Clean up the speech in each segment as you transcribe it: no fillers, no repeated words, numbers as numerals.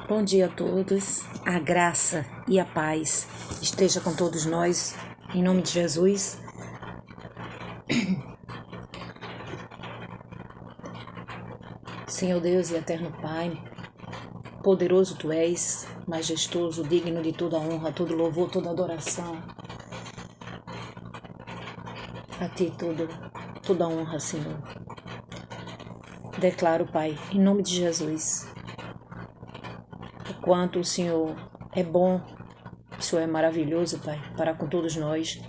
Bom dia a todos, a graça e a paz esteja com todos nós, em nome de Jesus. Senhor Deus e eterno Pai, poderoso Tu és, majestoso, digno de toda honra, todo louvor, toda adoração. A Ti toda honra, Senhor. Declaro, Pai, em nome de Jesus, o quanto o Senhor é bom, o Senhor é maravilhoso, Pai, para com todos nós.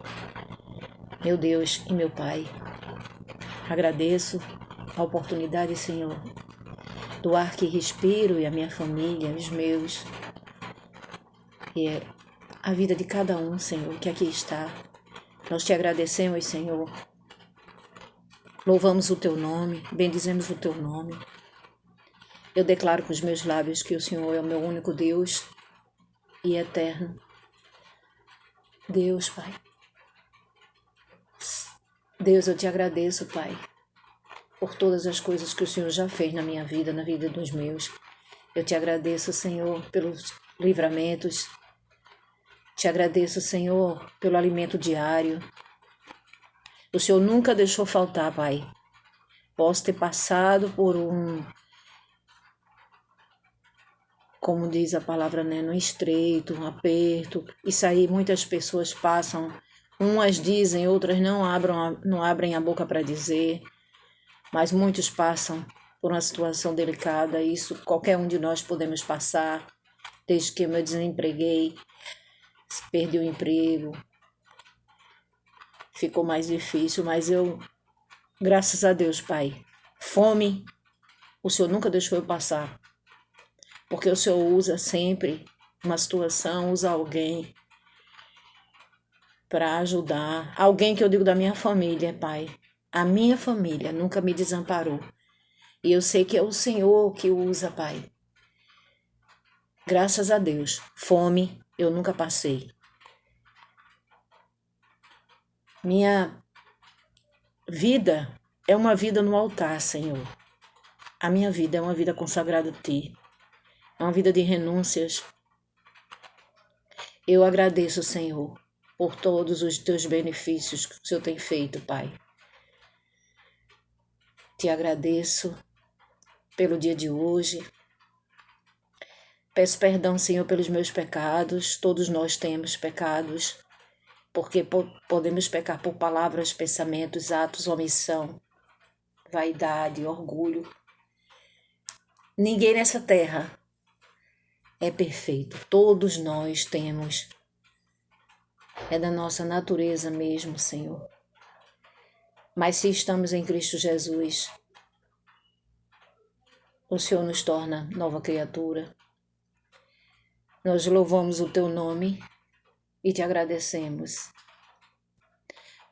Meu Deus e meu Pai, agradeço a oportunidade, Senhor, do ar que respiro e a minha família, os meus, e a vida de cada um, Senhor, que aqui está. Nós te agradecemos, Senhor. Louvamos o Teu nome, bendizemos o Teu nome. Eu declaro com os meus lábios que o Senhor é o meu único Deus e eterno. Deus, Pai. Deus, eu te agradeço, Pai, por todas as coisas que o Senhor já fez na minha vida, na vida dos meus. Eu te agradeço, Senhor, pelos livramentos. Te agradeço, Senhor, pelo alimento diário. O Senhor nunca deixou faltar, Pai. Posso ter passado por como diz a palavra, né, no estreito, um aperto. Isso aí muitas pessoas passam. Umas dizem, outras não abrem a boca para dizer. Mas muitos passam por uma situação delicada. Isso qualquer um de nós podemos passar. Desde que eu me desempreguei, perdi o emprego, ficou mais difícil, mas eu, graças a Deus, Pai, fome, o Senhor nunca deixou eu passar, porque o Senhor usa sempre uma situação, usa alguém para ajudar, alguém que eu digo da minha família, Pai, a minha família nunca me desamparou, e eu sei que é o Senhor que usa, Pai. Graças a Deus, fome eu nunca passei. Minha vida é uma vida no altar, Senhor. A minha vida é uma vida consagrada a Ti. É uma vida de renúncias. Eu agradeço, Senhor, por todos os Teus benefícios que o Senhor tem feito, Pai. Te agradeço pelo dia de hoje. Peço perdão, Senhor, pelos meus pecados. Todos nós temos pecados, porque podemos pecar por palavras, pensamentos, atos, omissão, vaidade, orgulho. Ninguém nessa terra é perfeito. Todos nós temos. É da nossa natureza mesmo, Senhor. Mas se estamos em Cristo Jesus, o Senhor nos torna nova criatura. Nós louvamos o Teu nome e Te agradecemos.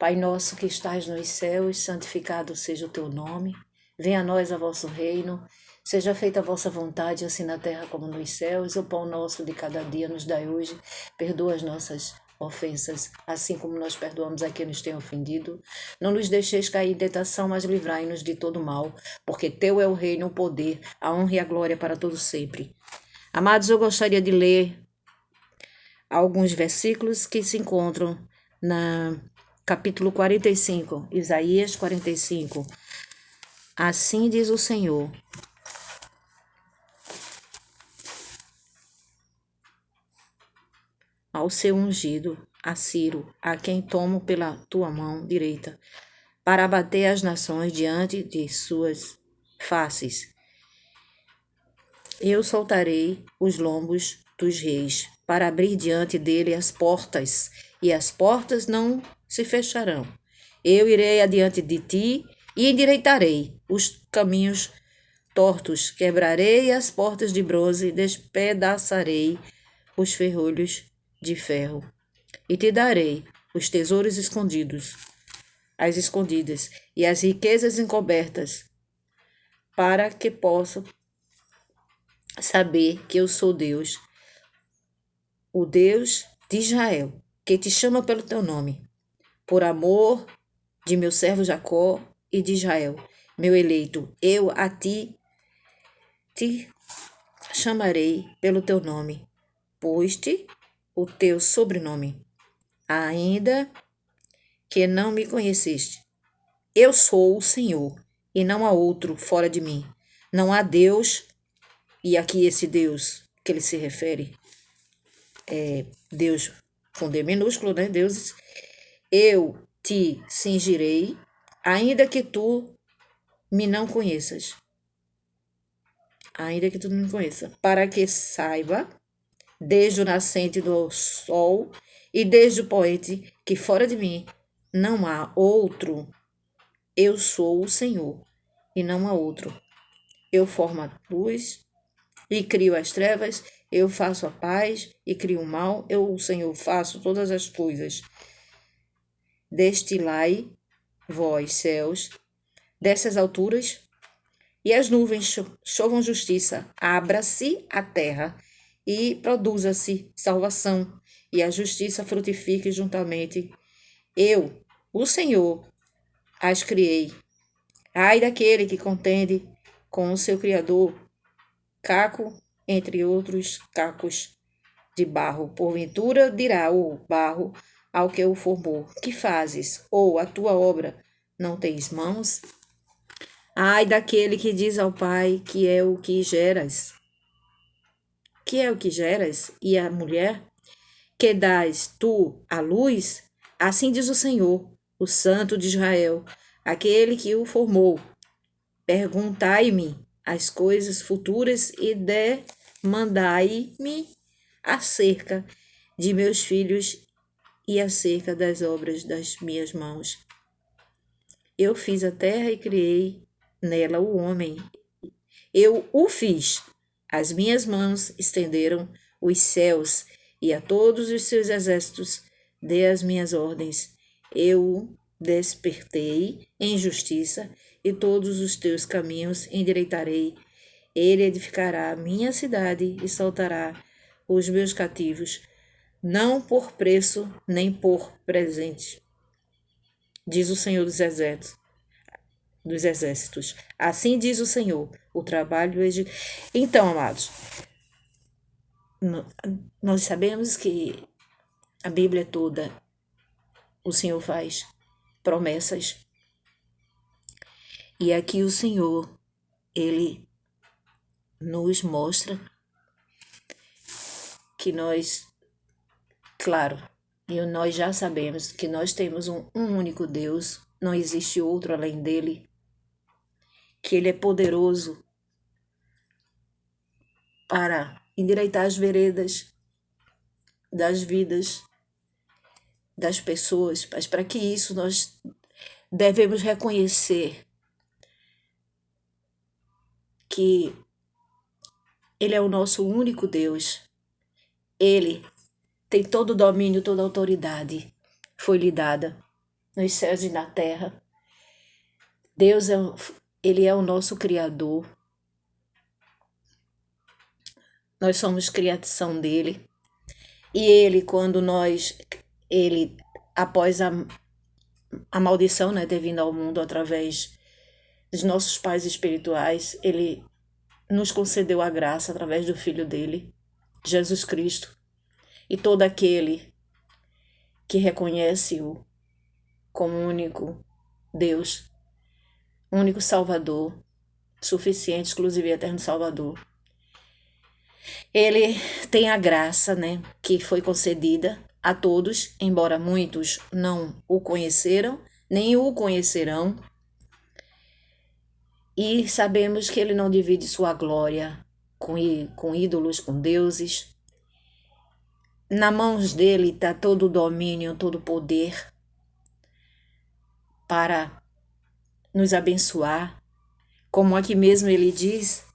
Pai nosso que estás nos céus, santificado seja o Teu nome. Venha a nós a vosso reino. Seja feita a vossa vontade, assim na terra como nos céus. O pão nosso de cada dia nos dai hoje. Perdoa as nossas ofensas, assim como nós perdoamos a quem nos tem ofendido. Não nos deixeis cair em tentação, mas livrai-nos de todo mal, porque Teu é o reino, o poder, a honra e a glória para todos sempre. Amados, eu gostaria de ler alguns versículos que se encontram na capítulo 45, Isaías 45. Assim diz o Senhor: ao seu ungido, a Ciro, a quem tomo pela tua mão direita, para abater as nações diante de suas faces. Eu soltarei os lombos dos reis, para abrir diante dele as portas, e as portas não se fecharão. Eu irei adiante de ti e endireitarei os caminhos tortos, quebrarei as portas de bronze, despedaçarei os ferrolhos de ferro, e te darei os tesouros escondidos, as escondidas, e as riquezas encobertas, para que possa saber que eu sou Deus, o Deus de Israel, que te chama pelo teu nome, por amor de meu servo Jacó e de Israel, meu eleito. Eu a ti te chamarei pelo teu nome, pus-te o teu sobrenome, ainda que não me conheceste. Eu sou o Senhor, e não há outro fora de mim. Não há Deus, e aqui esse Deus que ele se refere é Deus com D minúsculo, né? Deuses. Eu te cingirei, ainda que tu me não conheças. Ainda que tu não me conheça. Para que saiba, desde o nascente do sol e desde o poente, que fora de mim não há outro. Eu sou o Senhor, e não há outro. Eu formo a luz e crio as trevas, eu faço a paz e crio o mal, eu, o Senhor, faço todas as coisas. Destilai, vós, céus, dessas alturas, e as nuvens chovam justiça, abra-se a terra e produza-se salvação, e a justiça frutifique juntamente. Eu, o Senhor, as criei. Ai daquele que contende com o seu Criador, caco entre outros cacos de barro. Porventura dirá o barro ao que o formou: que fazes? Ou a tua obra não tens mãos? Ai daquele que diz ao pai que é o que geras. Que é o que geras? E a mulher que dás tu à luz? Assim diz o Senhor, o Santo de Israel, aquele que o formou. Perguntai-me as coisas futuras e demandai-me acerca de meus filhos e acerca das obras das minhas mãos. Eu fiz a terra e criei nela o homem. Eu o fiz. As minhas mãos estenderam os céus e a todos os seus exércitos dei as minhas ordens. Eu o despertei em justiça e todos os teus caminhos endireitarei. Ele edificará a minha cidade e soltará os meus cativos, não por preço nem por presente, diz o Senhor dos exércitos. Assim diz o Senhor, o trabalho é de... Então, amados, nós sabemos que a Bíblia toda, o Senhor faz promessas. E aqui o Senhor, Ele nos mostra que nós, claro, e nós já sabemos que nós temos um único Deus, não existe outro além dele, que Ele é poderoso para endireitar as veredas das vidas das pessoas, mas para que isso nós devemos reconhecer que Ele é o nosso único Deus. Ele tem todo o domínio, toda a autoridade foi-lhe dada nos céus e na terra. Deus Ele é o nosso Criador. Nós somos criação dele. E Ele, após a maldição, né, ter vindo ao mundo através dos nossos pais espirituais, Ele nos concedeu a graça através do Filho dele, Jesus Cristo. E todo aquele que reconhece-o como único Deus, único Salvador, suficiente, exclusivo e eterno Salvador, ele tem a graça, né, que foi concedida a todos, embora muitos não o conheceram, nem o conhecerão. E sabemos que ele não divide sua glória com ídolos, com deuses. Na mãos dele está todo o domínio, todo o poder para nos abençoar. Como aqui mesmo ele diz,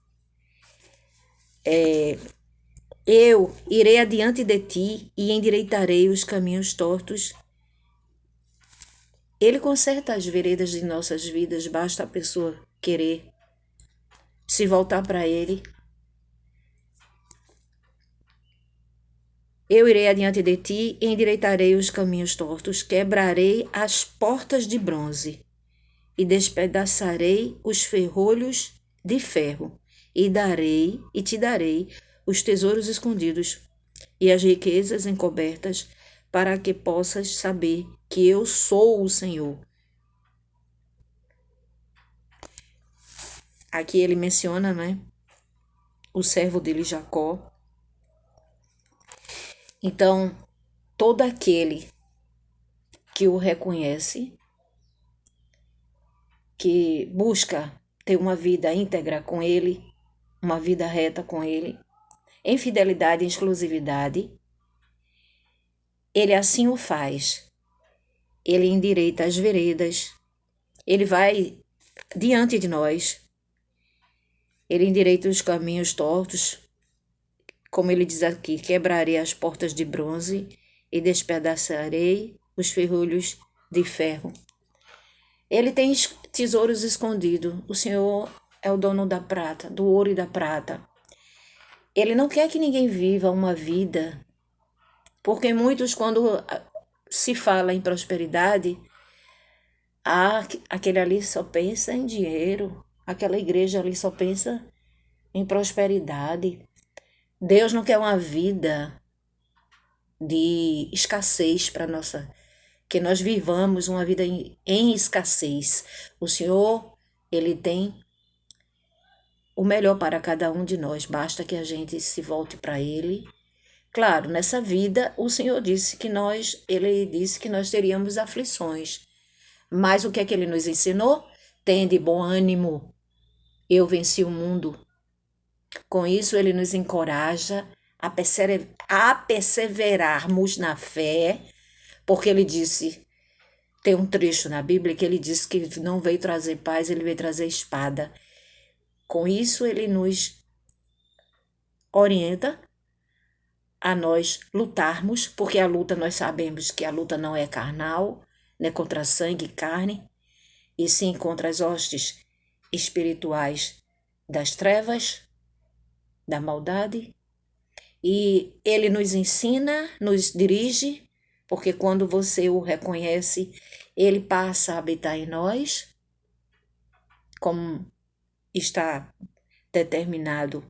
eu irei adiante de ti e endireitarei os caminhos tortos. Ele conserta as veredas de nossas vidas, basta a pessoa querer se voltar para ele. Eu irei adiante de ti e endireitarei os caminhos tortos, quebrarei as portas de bronze e despedaçarei os ferrolhos de ferro e te darei os tesouros escondidos e as riquezas encobertas, para que possas saber que eu sou o Senhor. Aqui ele menciona, né, o servo dele Jacó. Então, todo aquele que o reconhece, que busca ter uma vida íntegra com ele, uma vida reta com ele, em fidelidade e exclusividade, ele assim o faz. Ele endireita as veredas, ele vai diante de nós, ele endireita os caminhos tortos, como ele diz aqui: quebrarei as portas de bronze e despedaçarei os ferrolhos de ferro. Ele tem tesouros escondidos. O Senhor é o dono da prata, do ouro e da prata. Ele não quer que ninguém viva uma vida, porque muitos, quando se fala em prosperidade, aquele ali só pensa em dinheiro, aquela igreja ali só pensa em prosperidade. Deus não quer uma vida de escassez para nossa, que nós vivamos uma vida em escassez. O Senhor, Ele tem o melhor para cada um de nós, basta que a gente se volte para Ele. Claro, nessa vida, o Senhor Ele disse que nós teríamos aflições, mas o que é que Ele nos ensinou? Tende bom ânimo, eu venci o mundo. Com isso, Ele nos encoraja a perseverarmos na fé, porque Ele disse, tem um trecho na Bíblia que Ele disse que não veio trazer paz, Ele veio trazer espada. Com isso, Ele nos orienta a nós lutarmos, porque a luta, nós sabemos que a luta não é carnal, não é contra sangue e carne, e sim contra as hostes espirituais das trevas, da maldade. E Ele nos ensina, nos dirige, porque quando você o reconhece, Ele passa a habitar em nós, como está determinado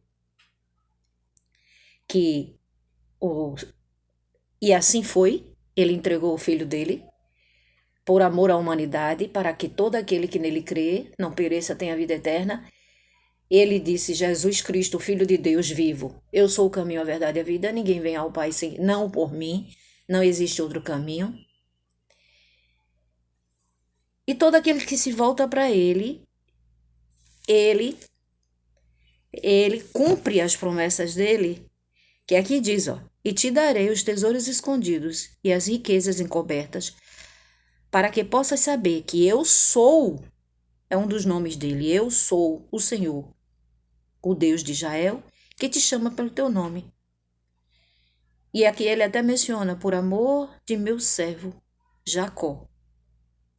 e assim foi. Ele entregou o Filho dele por amor à humanidade, para que todo aquele que nele crê não pereça, tenha vida eterna. Ele disse: Jesus Cristo, Filho de Deus vivo, eu sou o caminho, a verdade e a vida, ninguém vem ao Pai não por mim, não existe outro caminho. E todo aquele que se volta para ele cumpre as promessas dele, que aqui diz, e te darei os tesouros escondidos e as riquezas encobertas, para que possas saber que eu sou, é um dos nomes dele, eu sou o Senhor, o Deus de Israel, que te chama pelo teu nome. E aqui ele até menciona, por amor de meu servo Jacó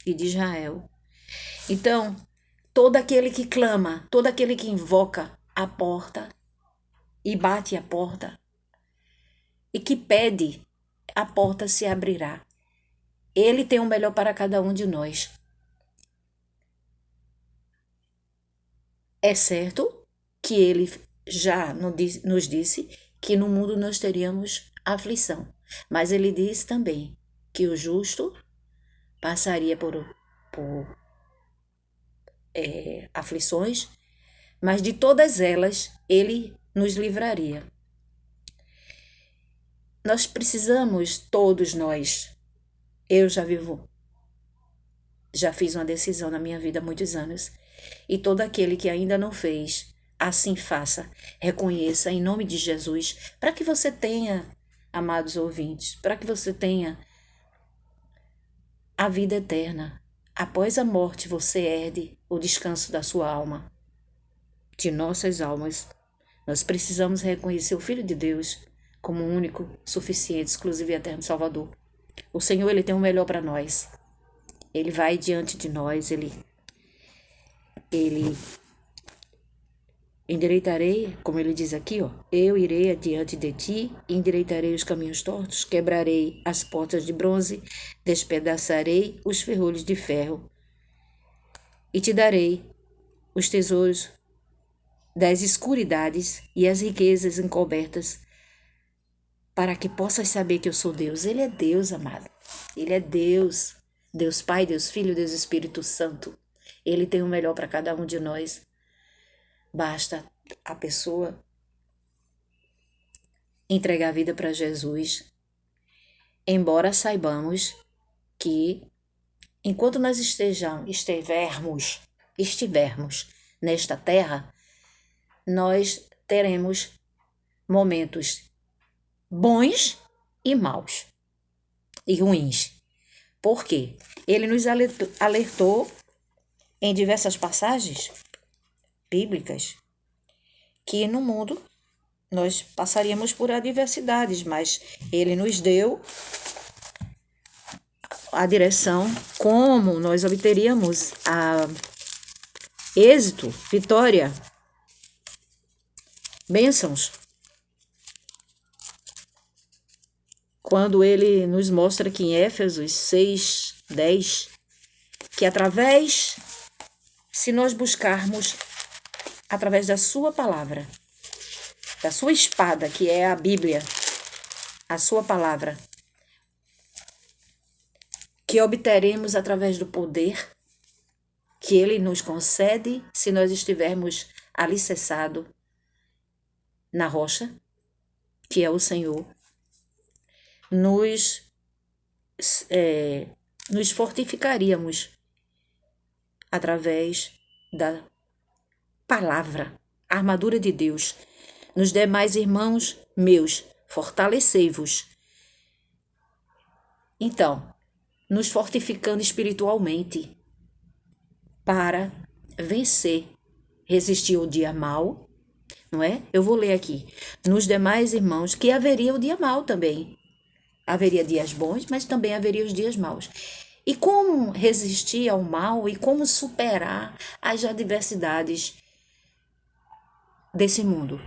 e de Israel. Então, todo aquele que clama, todo aquele que invoca a porta e bate a porta e que pede, a porta se abrirá. Ele tem o melhor para cada um de nós. É certo que ele já nos disse que no mundo nós teríamos aflição, mas ele disse também que o justo passaria por aflições, mas de todas elas ele nos livraria. Nós precisamos, todos nós, eu já fiz uma decisão na minha vida há muitos anos, e todo aquele que ainda não fez, assim faça, reconheça em nome de Jesus, para que você tenha, amados ouvintes, para que você tenha a vida eterna. Após a morte você herde o descanso da sua alma, de nossas almas. Nós precisamos reconhecer o Filho de Deus como único, suficiente, exclusivo e eterno Salvador. O Senhor, Ele tem o melhor para nós. Ele vai diante de nós, Ele endireitarei, como Ele diz aqui, eu irei adiante de ti, endireitarei os caminhos tortos, quebrarei as portas de bronze, despedaçarei os ferrolhos de ferro, e te darei os tesouros das escuridades e as riquezas encobertas, para que possas saber que eu sou Deus. Ele é Deus, amado. Ele é Deus. Deus Pai, Deus Filho, Deus Espírito Santo. Ele tem o melhor para cada um de nós. Basta a pessoa entregar a vida para Jesus. Embora saibamos que, enquanto nós estivermos nesta terra, nós teremos momentos bons e maus e ruins. Por quê? Ele nos alertou em diversas passagens bíblicas que no mundo nós passaríamos por adversidades, mas ele nos deu a direção como nós obteríamos a êxito, vitória, bênçãos. Quando ele nos mostra que em Éfesos 6:10, que se nós buscarmos através da sua palavra, da sua espada, que é a Bíblia, a sua palavra, que obteremos através do poder que ele nos concede se nós estivermos alicerçados na rocha, que é o Senhor, nos fortificaríamos através da palavra, a armadura de Deus. Nos demais irmãos meus, fortalecei-vos. Então, nos fortificando espiritualmente para vencer, resistir ao dia mau, não é? Eu vou ler aqui. Nos demais irmãos, que haveria o dia mau também. Haveria dias bons, mas também haveria os dias maus. E como resistir ao mal e como superar as adversidades desse mundo?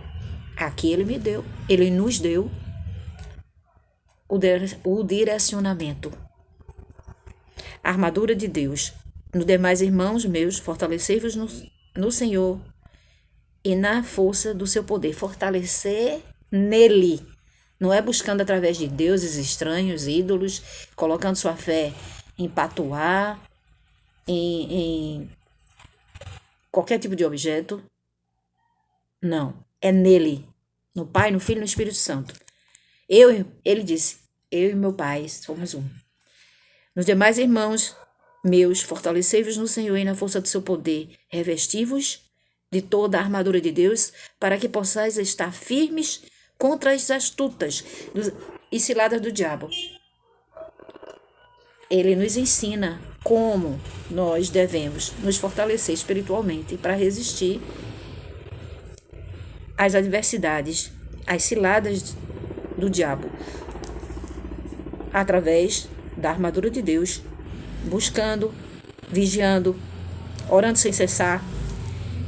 Aqui ele nos deu o direcionamento. A armadura de Deus. Nos demais irmãos meus, fortalecei-vos no Senhor e na força do seu poder. Fortalecer nele. Não é buscando através de deuses estranhos, ídolos, colocando sua fé em patuá, em qualquer tipo de objeto. Não, é nele, no Pai, no Filho e no Espírito Santo. Ele disse, eu e meu Pai somos um. Nos demais irmãos meus, fortalecei-vos no Senhor e na força do seu poder, revesti-vos de toda a armadura de Deus, para que possais estar firmes contra as astutas e ciladas do diabo. Ele nos ensina como nós devemos nos fortalecer espiritualmente para resistir às adversidades, às ciladas do diabo, através da armadura de Deus, buscando, vigiando, orando sem cessar.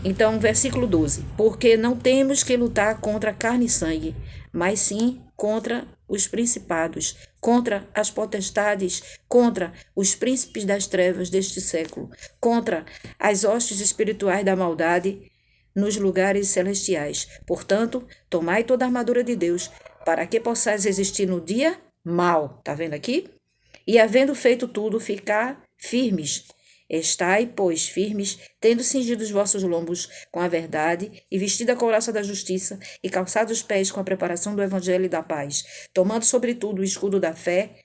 Então, versículo 12. Porque não temos que lutar contra carne e sangue, mas sim contra os principados, contra as potestades, contra os príncipes das trevas deste século, contra as hostes espirituais da maldade nos lugares celestiais. Portanto, tomai toda a armadura de Deus, para que possais resistir no dia mau. Está vendo aqui? E havendo feito tudo, ficar firmes. Estai, pois, firmes, tendo cingido os vossos lombos com a verdade, e vestido a couraça da justiça, e calçado os pés com a preparação do evangelho e da paz, tomando sobretudo o escudo da fé,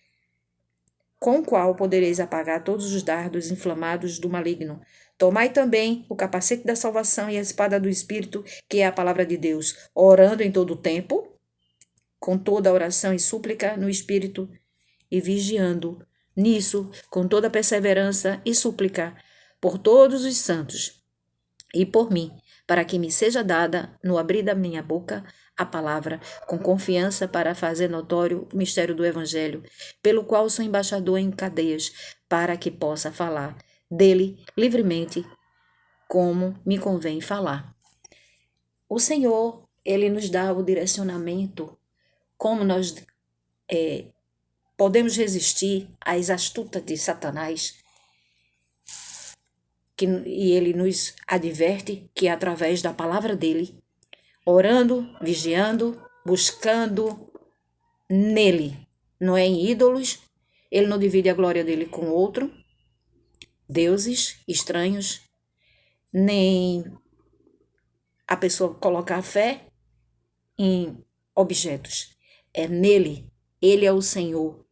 com o qual podereis apagar todos os dardos inflamados do maligno. Tomai também o capacete da salvação e a espada do Espírito, que é a palavra de Deus, orando em todo o tempo, com toda a oração e súplica no Espírito, e vigiando nisso, com toda perseverança e súplica, por todos os santos e por mim, para que me seja dada, no abrir da minha boca, a palavra, com confiança para fazer notório o mistério do Evangelho, pelo qual sou embaixador em cadeias, para que possa falar dele livremente, como me convém falar. O Senhor, ele nos dá o direcionamento, como nós podemos resistir às astutas de Satanás, e ele nos adverte que é através da palavra dele, orando, vigiando, buscando nele, não é em ídolos, ele não divide a glória dele com outro, deuses estranhos, nem a pessoa colocar a fé em objetos. É nele, ele é o Senhor.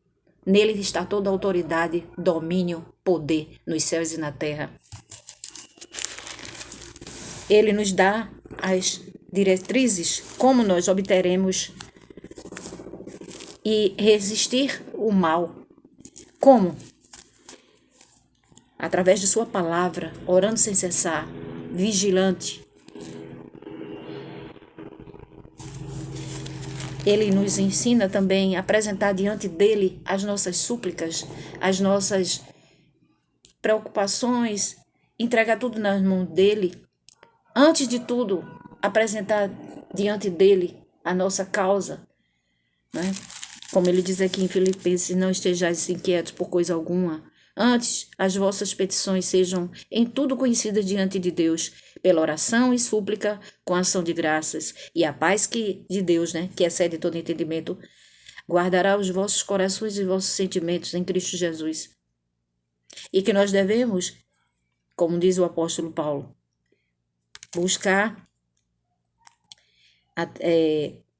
Nele está toda a autoridade, domínio, poder nos céus e na terra. Ele nos dá as diretrizes como nós obteremos e resistir o mal. Como? Através de sua palavra, orando sem cessar, vigilante. Ele nos ensina também a apresentar diante dele as nossas súplicas, as nossas preocupações, entregar tudo nas mãos dele. Antes de tudo, apresentar diante dele a nossa causa, né? Como ele diz aqui em Filipenses, não estejais inquietos por coisa alguma. Antes, as vossas petições sejam em tudo conhecidas diante de Deus, pela oração e súplica, com ação de graças. E a paz de Deus, né, que excede todo entendimento, guardará os vossos corações e vossos sentimentos em Cristo Jesus. E que nós devemos, como diz o apóstolo Paulo, buscar,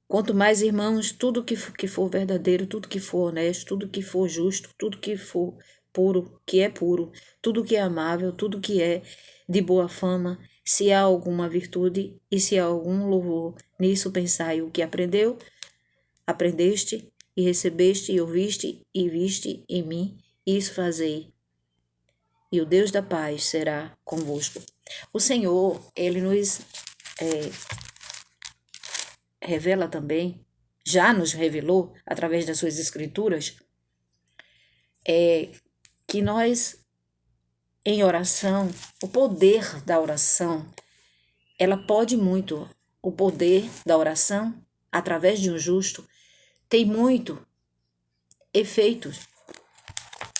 quanto mais, irmãos, tudo que for verdadeiro, tudo que for honesto, tudo que for justo, tudo que for puro, que é puro, tudo que é amável, tudo que é de boa fama, se há alguma virtude e se há algum louvor, nisso pensai o que aprendeste e recebeste e ouviste e viste em mim, isso fazei, e o Deus da paz será convosco. O Senhor, ele nos revela também, já nos revelou através das suas escrituras, que nós, em oração, o poder da oração, ela pode muito. O poder da oração, através de um justo, tem muito efeitos.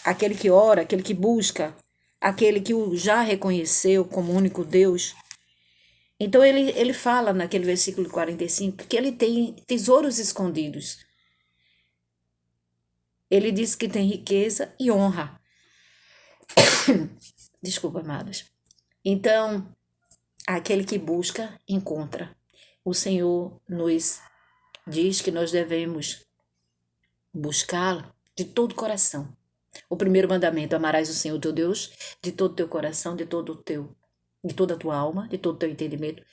Aquele que ora, aquele que busca, aquele que o já reconheceu como único Deus. Então ele fala naquele versículo 45 que ele tem tesouros escondidos. Ele diz que tem riqueza e honra. Desculpa, amados. Então, aquele que busca, encontra. O Senhor nos diz que nós devemos buscá-lo de todo o coração. O primeiro mandamento, amarás o Senhor teu Deus de todo o teu coração, de toda a tua alma, de todo o teu entendimento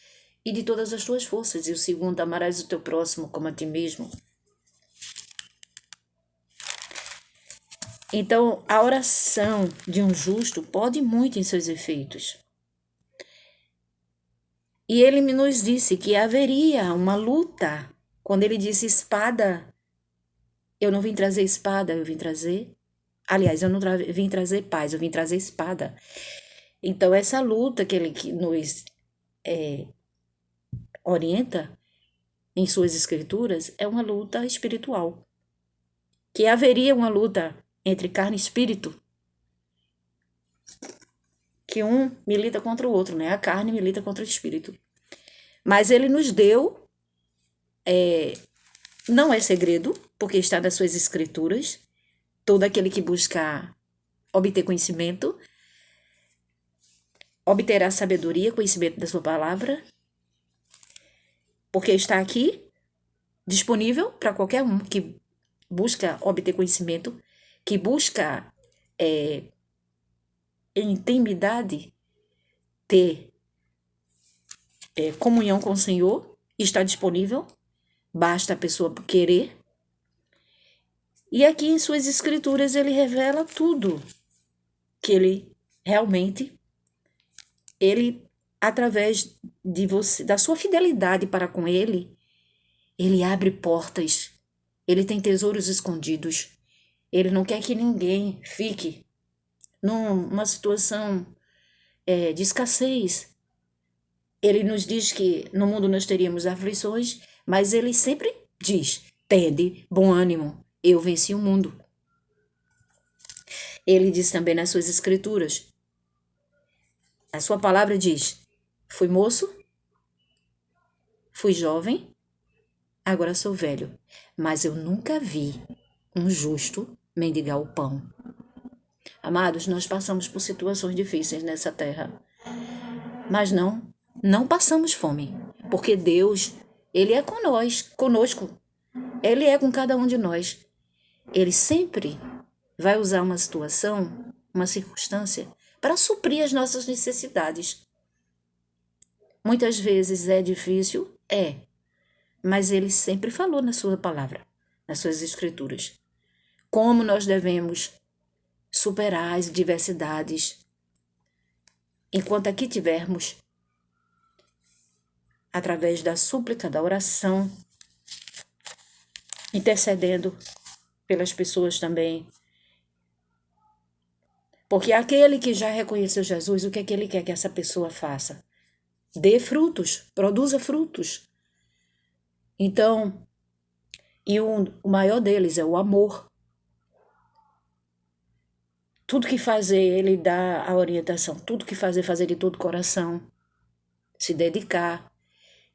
e de todas as tuas forças. E o segundo, amarás o teu próximo como a ti mesmo. Então, a oração de um justo pode muito em seus efeitos. E ele nos disse que haveria uma luta. Quando ele disse espada, eu não vim trazer espada, eu vim trazer... Aliás, eu não vim trazer paz, eu vim trazer espada. Então, essa luta que ele nos orienta em suas escrituras é uma luta espiritual. Que haveria uma luta entre carne e espírito, que um milita contra o outro, né? A carne milita contra o espírito. Mas ele nos deu, não é segredo, porque está nas suas escrituras, todo aquele que buscar obter conhecimento, obterá sabedoria, conhecimento da sua palavra, porque está aqui, disponível para qualquer um que busca obter conhecimento, que busca em intimidade ter comunhão com o Senhor, está disponível, basta a pessoa querer. E aqui em suas escrituras ele revela tudo que ele realmente, através de você, da sua fidelidade para com ele abre portas, ele tem tesouros escondidos, ele não quer que ninguém fique numa situação de escassez. Ele nos diz que no mundo nós teríamos aflições, mas ele sempre diz, tende bom ânimo, eu venci o mundo. Ele diz também nas suas escrituras, A sua palavra diz: fui moço, fui jovem, agora sou velho, mas eu nunca vi um justo mendigar o pão. Amados, nós passamos por situações difíceis nessa terra, mas não passamos fome, porque Deus, Ele é conosco, Ele é com cada um de nós. Ele sempre vai usar uma situação, uma circunstância, para suprir as nossas necessidades. Muitas vezes é difícil, mas Ele sempre falou na sua palavra, nas suas escrituras, como nós devemos superar as diversidades enquanto aqui tivermos, através da súplica, da oração, intercedendo pelas pessoas também. Porque aquele que já reconheceu Jesus, o que é que ele quer que essa pessoa faça? Dê frutos, produza frutos. Então, o maior deles é o amor. Tudo que fazer, ele dá a orientação. Tudo que fazer de todo coração. Se dedicar.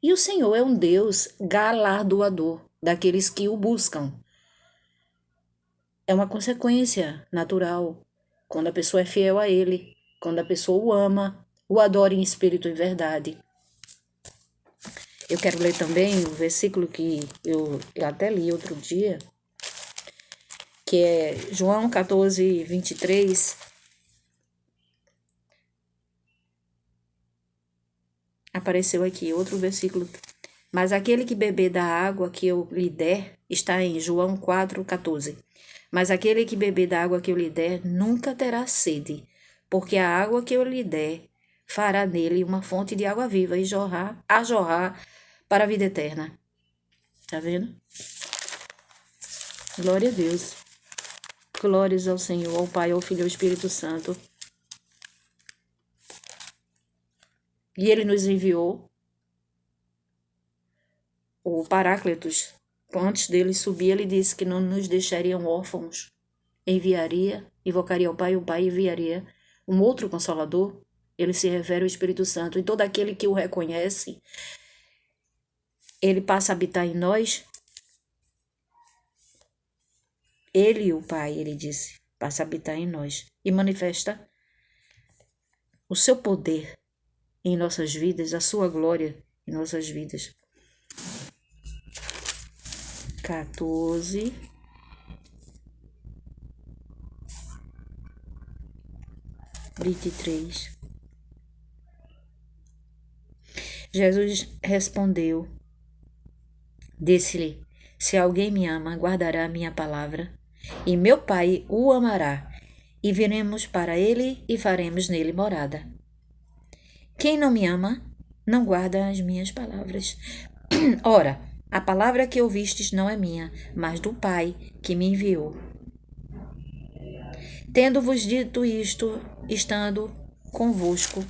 E o Senhor é um Deus galardoador daqueles que o buscam. É uma consequência natural. Quando a pessoa é fiel a Ele, quando a pessoa o ama, o adora em espírito e verdade. Eu quero ler também o versículo que eu até li outro dia, que é João 14, 23. Apareceu aqui outro versículo. Mas aquele que beber da água que eu lhe der, está em João 4, 14. Mas aquele que beber da água que eu lhe der, nunca terá sede, porque a água que eu lhe der fará nele uma fonte de água viva e jorrar para a vida eterna. Tá vendo? Glória a Deus. Glórias ao Senhor, ao Pai, ao Filho e ao Espírito Santo. E Ele nos enviou o Paráclitos. Antes dele subir, ele disse que não nos deixariam órfãos. Enviaria, invocaria ao Pai, o Pai enviaria um outro Consolador. Ele se refere ao Espírito Santo. E todo aquele que o reconhece, ele passa a habitar em nós. Ele, o Pai, ele disse, passa a habitar em nós. E manifesta o seu poder em nossas vidas, a sua glória em nossas vidas. 14. Jesus respondeu, disse-lhe: se alguém me ama, guardará a minha palavra, e meu Pai o amará, e viremos para ele e faremos nele morada. Quem não me ama, não guarda as minhas palavras. Ora, a palavra que ouvistes não é minha, mas do Pai que me enviou. Tendo-vos dito isto, estando convosco,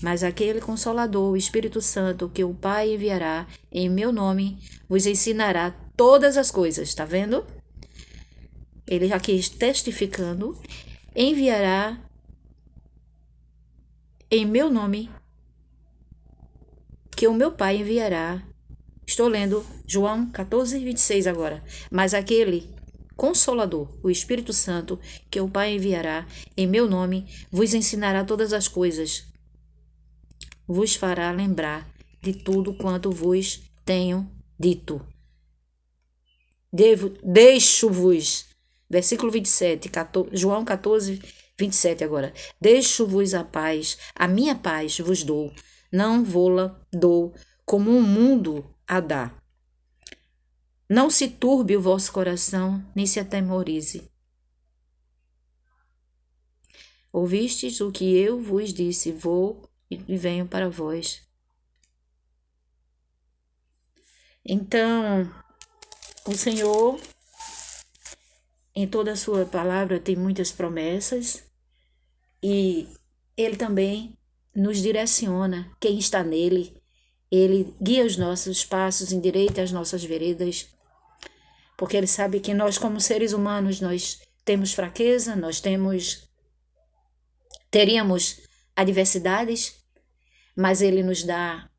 mas aquele Consolador, o Espírito Santo, que o Pai enviará em meu nome, vos ensinará todas as coisas. Está vendo? Ele aqui testificando, enviará em meu nome, que o meu Pai enviará. Estou lendo João 14, 26 agora. Mas aquele Consolador, o Espírito Santo, que o Pai enviará em meu nome, vos ensinará todas as coisas. Vos fará lembrar de tudo quanto vos tenho dito. Deixo-vos, versículo 27, João 14, 27 agora. Deixo-vos a paz, a minha paz vos dou. Não vô-la dou como o mundo a dá. Não se turbe o vosso coração, nem se atemorize. Ouvistes o que eu vos disse, vou e venho para vós. Então, o Senhor, em toda a sua palavra, tem muitas promessas e Ele também nos direciona. Quem está nele, Ele guia os nossos passos, endireita as nossas veredas, porque Ele sabe que nós, como seres humanos, nós temos fraqueza, nós teríamos adversidades, mas Ele nos dá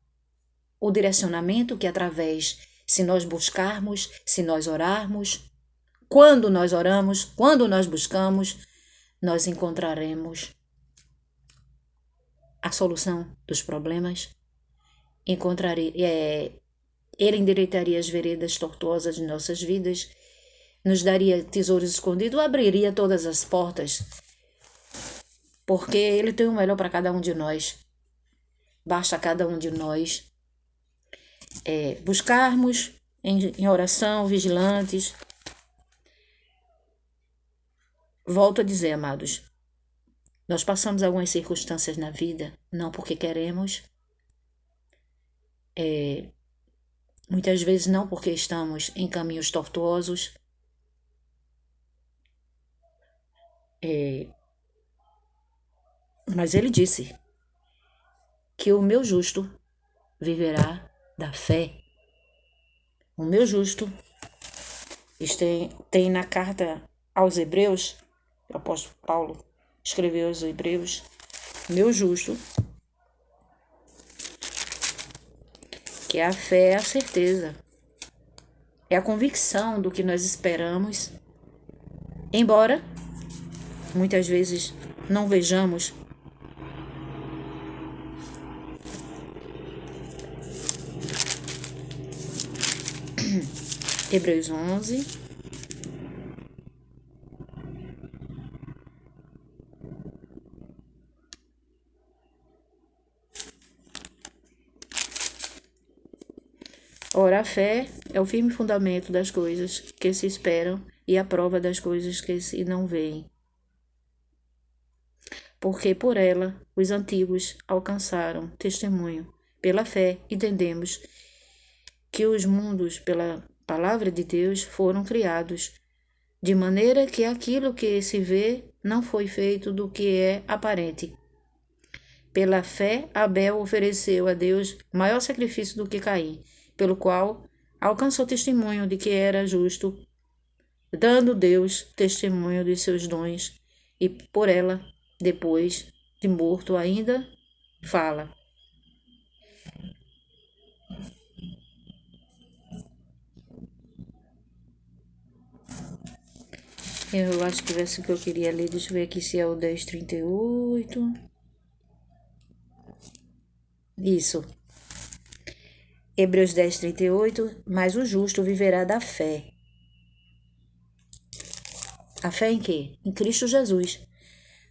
o direcionamento que através, se nós buscarmos, se nós orarmos, quando nós oramos, quando nós buscamos, nós encontraremos a solução dos problemas. Ele endireitaria as veredas tortuosas de nossas vidas, nos daria tesouros escondidos, abriria todas as portas, porque Ele tem o melhor para cada um de nós. Basta cada um de nós buscarmos em oração, vigilantes. Volto a dizer, amados, nós passamos algumas circunstâncias na vida, não porque queremos, muitas vezes não porque estamos em caminhos tortuosos, mas Ele disse que o meu justo viverá da fé. O meu justo, tem na carta aos Hebreus, o apóstolo Paulo escreveu aos Hebreus, meu justo, que a fé é a certeza, é a convicção do que nós esperamos, embora muitas vezes não vejamos. Hebreus 11. Ora, a fé é o firme fundamento das coisas que se esperam e a prova das coisas que se não veem. Porque por ela os antigos alcançaram testemunho. Pela fé entendemos que os mundos, pela palavra de Deus, foram criados, de maneira que aquilo que se vê não foi feito do que é aparente. Pela fé, Abel ofereceu a Deus maior sacrifício do que Caim, pelo qual alcançou testemunho de que era justo, dando Deus testemunho de seus dons, e por ela, depois de morto, ainda fala. Eu acho que o verso que eu queria ler, deixa eu ver aqui se é o 10:38. Isso. Hebreus 10:38, mas o justo viverá da fé. A fé em quê? Em Cristo Jesus.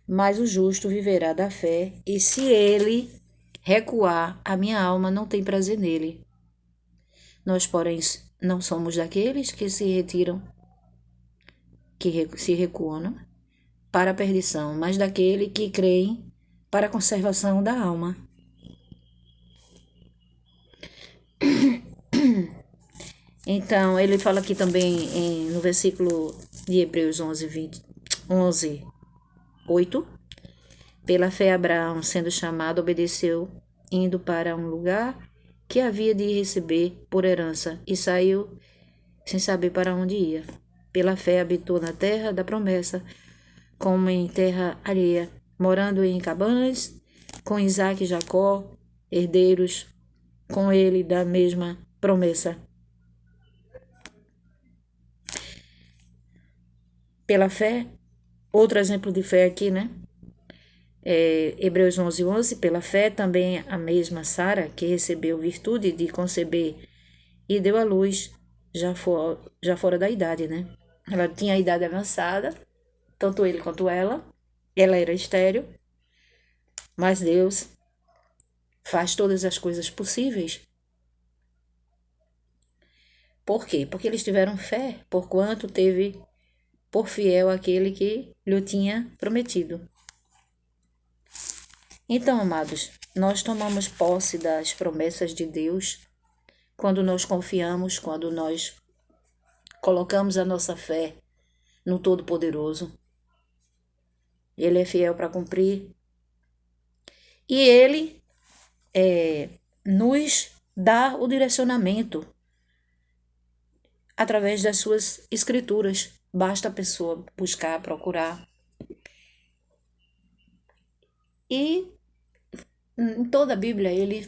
Mas o justo viverá da fé, e se ele recuar, a minha alma não tem prazer nele. Nós, porém, não somos daqueles que se retiram, que se recuam para a perdição, mas daquele que creem para a conservação da alma. Então, ele fala aqui também no versículo de Hebreus 11:8. Pela fé, Abraão, sendo chamado, obedeceu, indo para um lugar que havia de receber por herança, e saiu sem saber para onde ia. Pela fé, habitou na terra da promessa, como em terra alheia, morando em cabanas, com Isaque e Jacó, herdeiros com ele da mesma promessa. Pela fé, outro exemplo de fé aqui, né? Hebreus 11:11, pela fé também a mesma Sara, que recebeu virtude de conceber e deu à luz, já fora da idade, né? Ela tinha a idade avançada, tanto ele quanto ela era estéril, mas Deus faz todas as coisas possíveis. Por quê? Porque eles tiveram fé, porquanto teve por fiel aquele que lhe tinha prometido. Então, amados, nós tomamos posse das promessas de Deus quando nós confiamos, quando nós colocamos a nossa fé no Todo-Poderoso. Ele é fiel para cumprir. E Ele nos dá o direcionamento através das suas escrituras. Basta a pessoa buscar, procurar. E Em toda a Bíblia ele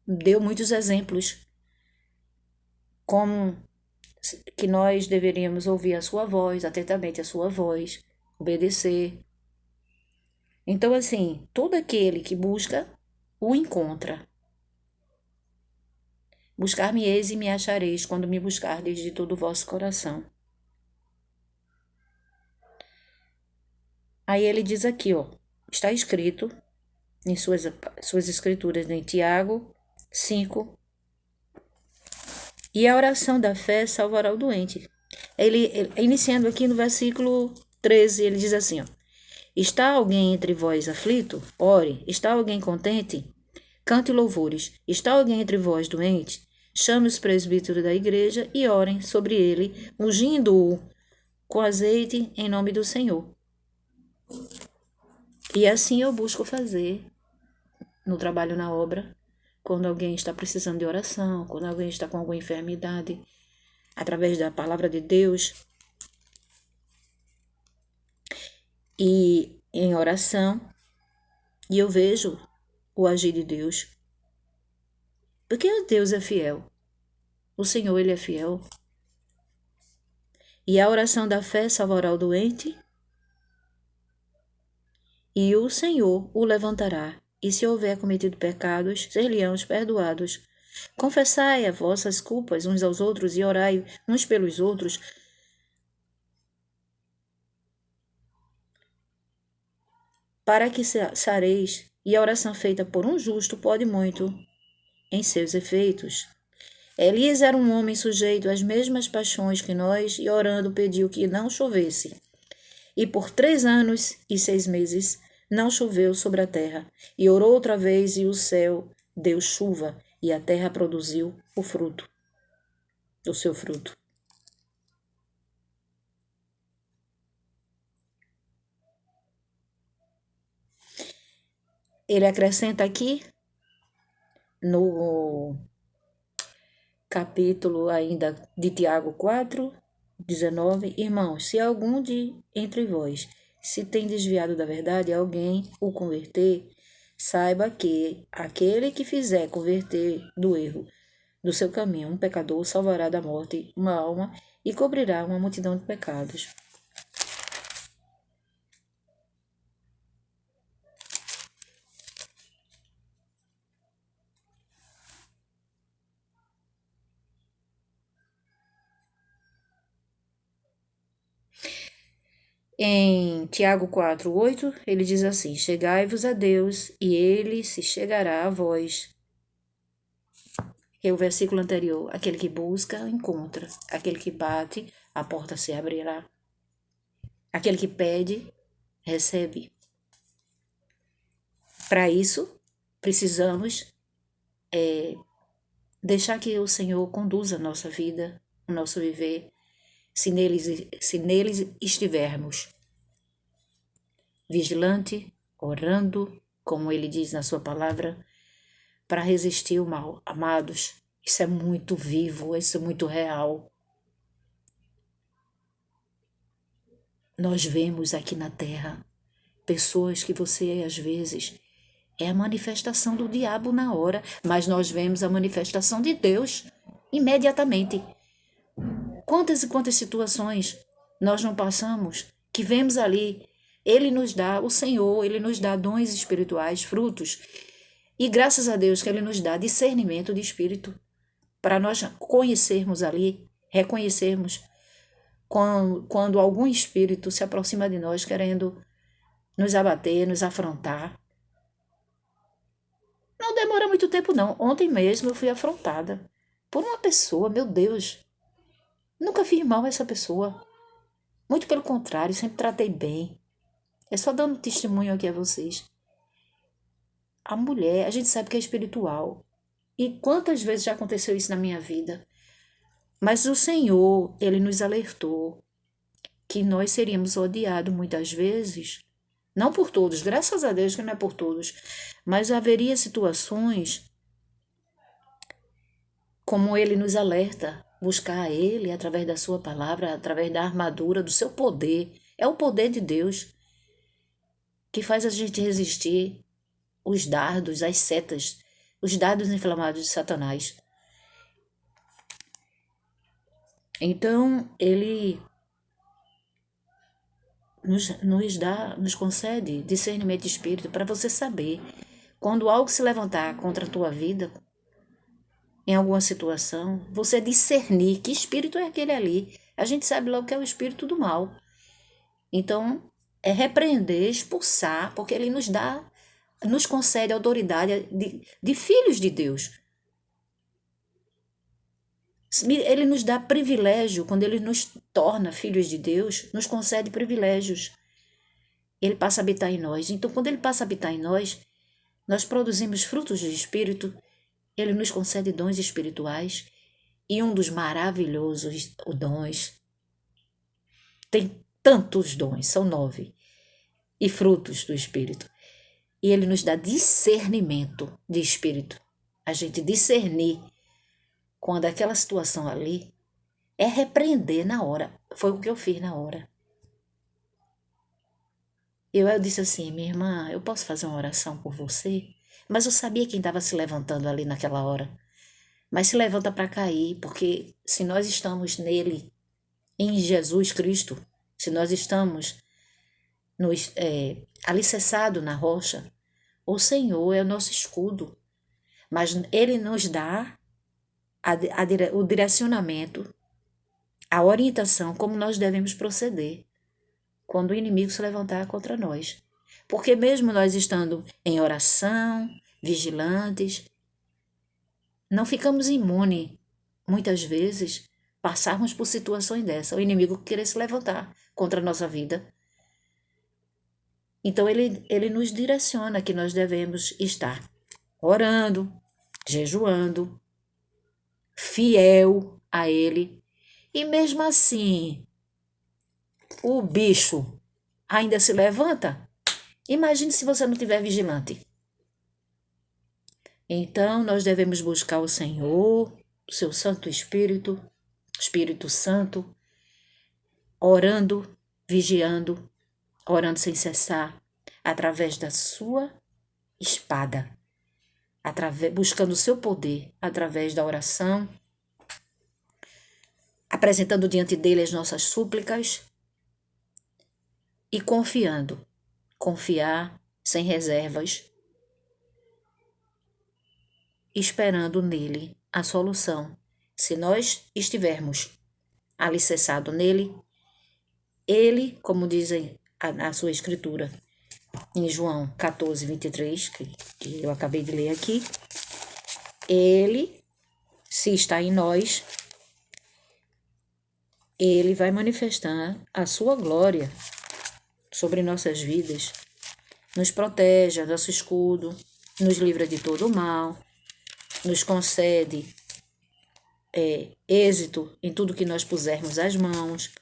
deu muitos exemplos como que nós deveríamos ouvir a sua voz, atentamente a sua voz, obedecer. Então, assim, todo aquele que busca, o encontra. Buscar-me-eis e me achareis quando me buscardes de todo o vosso coração. Aí ele diz aqui, ó, está escrito em suas escrituras, em Tiago 5, e a oração da fé salvará o doente. Iniciando aqui no versículo 13, ele diz assim, ó, está alguém entre vós aflito? Ore. Está alguém contente? Cante louvores. Está alguém entre vós doente? Chame os presbíteros da igreja e orem sobre ele, ungindo-o com azeite em nome do Senhor. E assim eu busco fazer no trabalho, na obra, quando alguém está precisando de oração, quando alguém está com alguma enfermidade, através da palavra de Deus e em oração, e eu vejo o agir de Deus. Porque Deus é fiel. O Senhor, Ele é fiel. E a oração da fé salvará o doente, e o Senhor o levantará. E se houver cometido pecados, ser-lhe-ão perdoados. Confessai as vossas culpas uns aos outros e orai uns pelos outros, para que sareis. E a oração feita por um justo pode muito em seus efeitos. Elias era um homem sujeito às mesmas paixões que nós, e orando pediu que não chovesse. E por 3 anos e 6 meses não choveu sobre a terra. E orou outra vez, e o céu deu chuva, e a terra produziu o seu fruto. Ele acrescenta aqui, no capítulo ainda de Tiago 4, 19, irmãos, se algum de entre vós se tem desviado da verdade, alguém o converter, saiba que aquele que fizer converter do erro do seu caminho um pecador salvará da morte uma alma e cobrirá uma multidão de pecados. Em Tiago 4:8, ele diz assim: chegai-vos a Deus, e ele se chegará a vós. Que é o versículo anterior: aquele que busca, encontra. Aquele que bate, a porta se abrirá. Aquele que pede, recebe. Para isso, precisamos deixar que o Senhor conduza a nossa vida, o nosso viver, se neles estivermos vigilante, orando, como ele diz na sua palavra, para resistir o mal. Amados, isso é muito vivo, isso é muito real. Nós vemos aqui na terra pessoas que você, às vezes, é a manifestação do diabo na hora, mas nós vemos a manifestação de Deus imediatamente. Quantas e quantas situações nós não passamos que vemos ali, Ele nos dá, o Senhor, Ele nos dá dons espirituais, frutos, e graças a Deus que Ele nos dá discernimento de espírito, para nós conhecermos ali, reconhecermos quando algum espírito se aproxima de nós querendo nos abater, nos afrontar. Não demora muito tempo não, ontem mesmo eu fui afrontada por uma pessoa, meu Deus, nunca fiz mal a essa pessoa. Muito pelo contrário, sempre tratei bem. É só dando testemunho aqui a vocês. A mulher, a gente sabe que é espiritual. E quantas vezes já aconteceu isso na minha vida? Mas o Senhor, Ele nos alertou que nós seríamos odiados muitas vezes. Não por todos, graças a Deus que não é por todos. Mas haveria situações como Ele nos alerta. Buscar a Ele através da sua palavra, através da armadura, do seu poder. É o poder de Deus que faz a gente resistir os dardos, as setas, os dardos inflamados de Satanás. Então, ele nos concede discernimento de espírito para você saber quando algo se levantar contra a tua vida, em alguma situação, você discernir que espírito é aquele ali. A gente sabe logo que é o espírito do mal. Então, é repreender, expulsar, porque ele nos concede autoridade de filhos de Deus. Ele nos dá privilégio, quando ele nos torna filhos de Deus, nos concede privilégios. Ele passa a habitar em nós. Então, quando ele passa a habitar em nós, nós produzimos frutos de espírito, ele nos concede dons espirituais, e um dos maravilhosos dons, tem tantos dons, são 9, e frutos do espírito. E ele nos dá discernimento de espírito. A gente discernir quando aquela situação ali é repreender na hora. Foi o que eu fiz na hora. Eu disse assim, minha irmã, eu posso fazer uma oração por você? Mas eu sabia quem estava se levantando ali naquela hora. Mas se levanta para cair, porque se nós estamos nele, em Jesus Cristo, se nós estamos alicerçados na rocha, o Senhor é o nosso escudo. Mas ele nos dá o direcionamento, a orientação, como nós devemos proceder quando o inimigo se levantar contra nós. Porque mesmo nós estando em oração, vigilantes, não ficamos imunes, muitas vezes, passarmos por situações dessas, o inimigo querer se levantar contra a nossa vida. Então ele nos direciona que nós devemos estar orando, jejuando, fiel a ele. E mesmo assim, o bicho ainda se levanta. Imagine se você não estiver vigilante. Então, nós devemos buscar o Senhor, o seu Santo Espírito, Espírito Santo, orando, vigiando, orando sem cessar, através da sua espada, buscando o seu poder, através da oração, apresentando diante dele as nossas súplicas e confiando. Confiar sem reservas, esperando nele a solução. Se nós estivermos alicerçados nele, ele, como dizem a sua escritura, em João 14, 23, que eu acabei de ler aqui, ele, se está em nós, ele vai manifestar a sua glória sobre nossas vidas, nos protege, nosso escudo, nos livra de todo o mal, nos concede êxito em tudo que nós pusermos as mãos.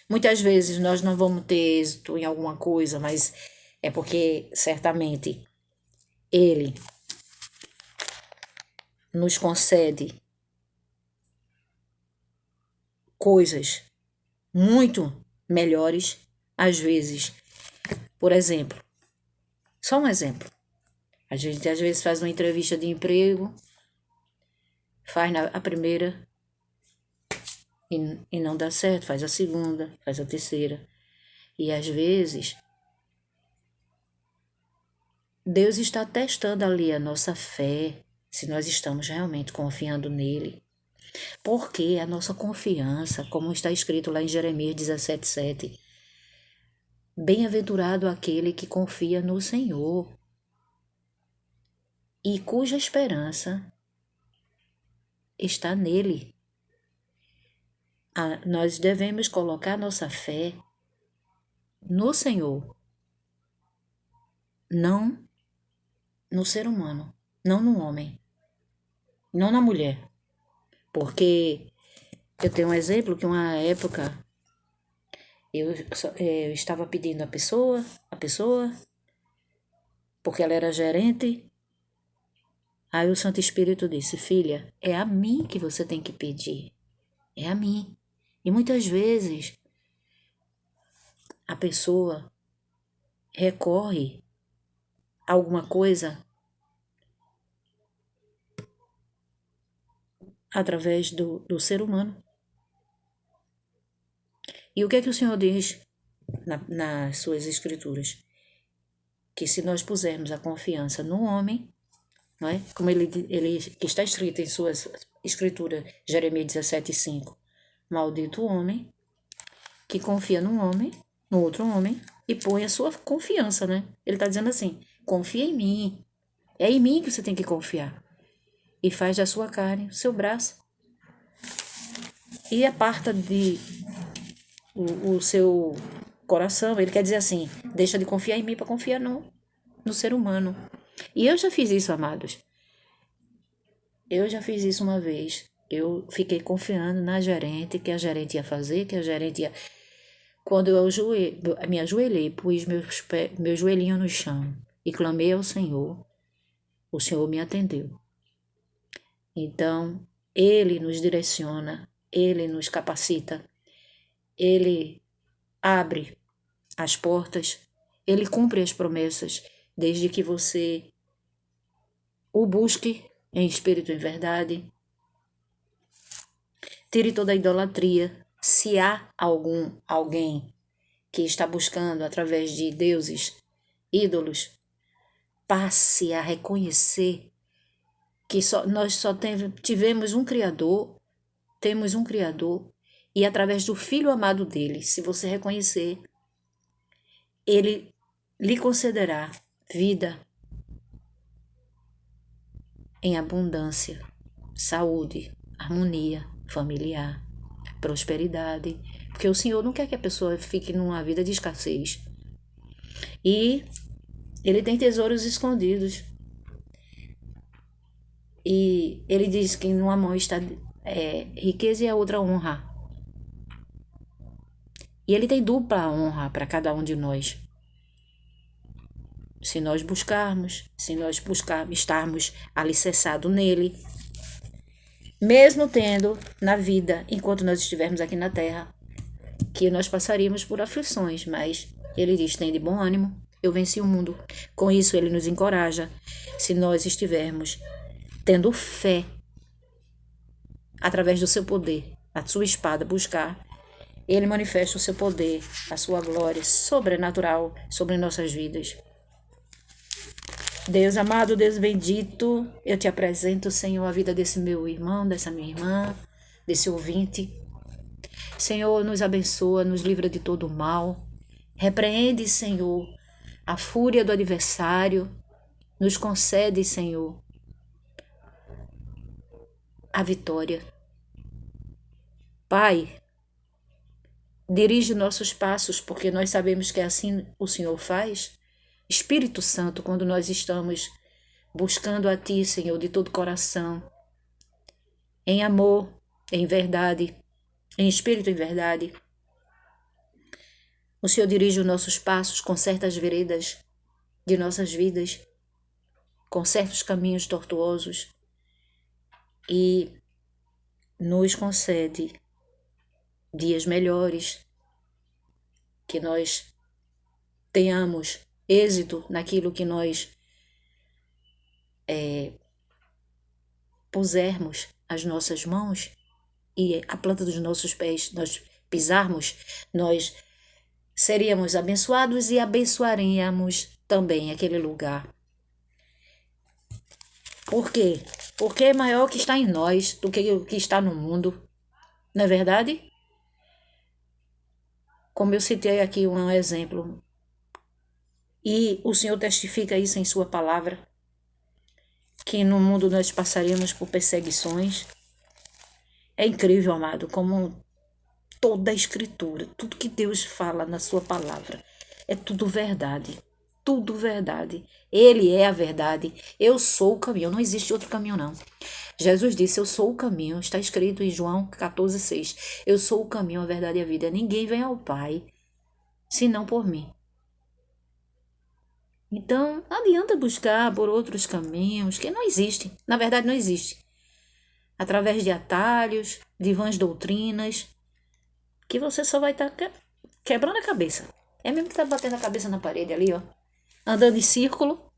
Muitas vezes nós não vamos ter êxito em alguma coisa, mas é porque certamente ele nos concede coisas muito melhores, às vezes. Por exemplo, só um exemplo. A gente às vezes faz uma entrevista de emprego, faz a primeira e não dá certo, faz a segunda, faz a terceira. E às vezes Deus está testando ali a nossa fé, se nós estamos realmente confiando nele. Porque a nossa confiança, como está escrito lá em Jeremias 17:7, bem-aventurado aquele que confia no Senhor e cuja esperança está nele. Nós devemos colocar nossa fé no Senhor, não no ser humano, não no homem, não na mulher. Porque eu tenho um exemplo que uma época eu estava pedindo a pessoa, porque ela era gerente. Aí o Santo Espírito disse, filha, é a mim que você tem que pedir, é a mim. E muitas vezes a pessoa recorre a alguma coisa através do ser humano. E o que é que o Senhor diz nas suas escrituras? Que se nós pusermos a confiança no homem, não é? Como ele que está escrito em sua escritura, Jeremias 17:5, maldito o homem que confia num homem, no outro homem, e põe a sua confiança, né? Ele está dizendo assim, confia em mim, é em mim que você tem que confiar. E faz da sua carne o seu braço. E aparta o seu coração. Ele quer dizer assim, deixa de confiar em mim para confiar no ser humano. E eu já fiz isso, amados. Eu já fiz isso uma vez. Eu fiquei confiando na gerente, que a gerente ia fazer, que a gerente ia... Quando eu me ajoelhei, pus meu joelhinho no chão e clamei ao Senhor, o Senhor me atendeu. Então, Ele nos direciona, Ele nos capacita, Ele abre as portas, Ele cumpre as promessas, desde que você o busque em espírito e em verdade. Tire toda a idolatria. Se há alguém que está buscando através de deuses, ídolos, passe a reconhecer que nós só tivemos um Criador, temos um Criador, e através do Filho amado dele, se você reconhecer, ele lhe concederá vida em abundância, saúde, harmonia familiar, prosperidade, porque o Senhor não quer que a pessoa fique numa vida de escassez. E ele tem tesouros escondidos. E ele diz que numa mão está riqueza e a outra honra. E ele tem dupla honra para cada um de nós. Se nós estarmos alicerçados nele, mesmo tendo na vida, enquanto nós estivermos aqui na terra, que nós passaríamos por aflições, mas ele diz, tem de bom ânimo, eu venci o mundo. Com isso ele nos encoraja, se nós estivermos tendo fé, através do seu poder, a sua espada buscar, ele manifesta o seu poder, a sua glória sobrenatural sobre nossas vidas. Deus amado, Deus bendito, eu te apresento, Senhor, a vida desse meu irmão, dessa minha irmã, desse ouvinte. Senhor, nos abençoa, nos livra de todo o mal. Repreende, Senhor, a fúria do adversário. Nos concede, Senhor, a vitória. Pai, dirige nossos passos, porque nós sabemos que assim o Senhor faz. Espírito Santo, quando nós estamos buscando a Ti, Senhor, de todo coração, em amor, em verdade, em espírito e verdade, o Senhor dirige os nossos passos, conserta as veredas de nossas vidas, conserta os caminhos tortuosos e nos concede dias melhores, que nós tenhamos êxito naquilo que nós pusermos as nossas mãos e a planta dos nossos pés nós pisarmos, nós seríamos abençoados e abençoaríamos também aquele lugar. Por quê? Porque é maior o que está em nós do que o que está no mundo. Não é verdade? Como eu citei aqui um exemplo, e o Senhor testifica isso em sua palavra, que no mundo nós passaríamos por perseguições. É incrível, amado, como toda a escritura, tudo que Deus fala na sua palavra, é tudo verdade. Tudo verdade. Ele é a verdade. Eu sou o caminho. Não existe outro caminho, não. Jesus disse, eu sou o caminho. Está escrito em João 14,6. Eu sou o caminho, a verdade e a vida. Ninguém vem ao Pai, senão por mim. Então, não adianta buscar por outros caminhos, que não existem. Na verdade, não existe. Através de atalhos, de vãs doutrinas, que você só vai estar quebrando a cabeça. É mesmo que tá batendo a cabeça na parede ali, ó. Andando em círculo.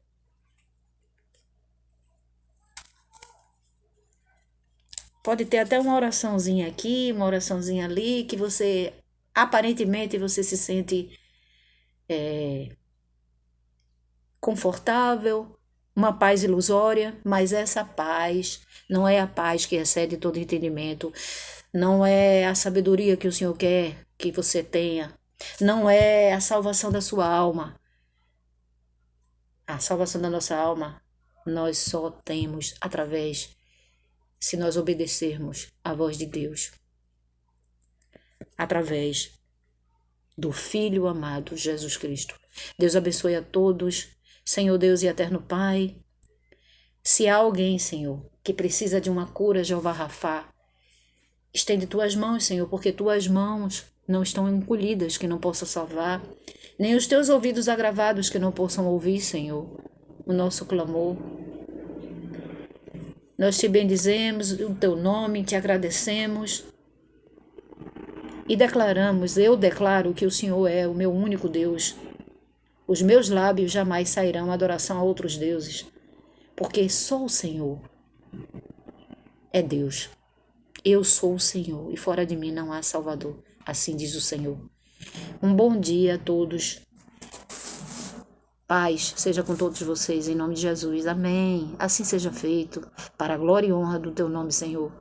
Pode ter até uma oraçãozinha aqui, uma oraçãozinha ali, que você, aparentemente, você se sente confortável, uma paz ilusória, mas essa paz não é a paz que excede todo entendimento, não é a sabedoria que o Senhor quer que você tenha, não é a salvação da sua alma. A salvação da nossa alma nós só temos através, se nós obedecermos à voz de Deus, através do Filho amado Jesus Cristo. Deus abençoe a todos, Senhor Deus e eterno Pai. Se há alguém, Senhor, que precisa de uma cura, Jeová Rafá, estende tuas mãos, Senhor, porque tuas mãos não estão encolhidas que não possam salvar, nem os teus ouvidos agravados que não possam ouvir, Senhor, o nosso clamor. Nós te bendizemos o teu nome, te agradecemos e declaramos, eu declaro que o Senhor é o meu único Deus. Os meus lábios jamais sairão adoração a outros deuses, porque só o Senhor é Deus. Eu sou o Senhor e fora de mim não há Salvador, assim diz o Senhor. Um bom dia a todos. Paz seja com todos vocês, em nome de Jesus. Amém. Assim seja feito, para a glória e honra do teu nome, Senhor.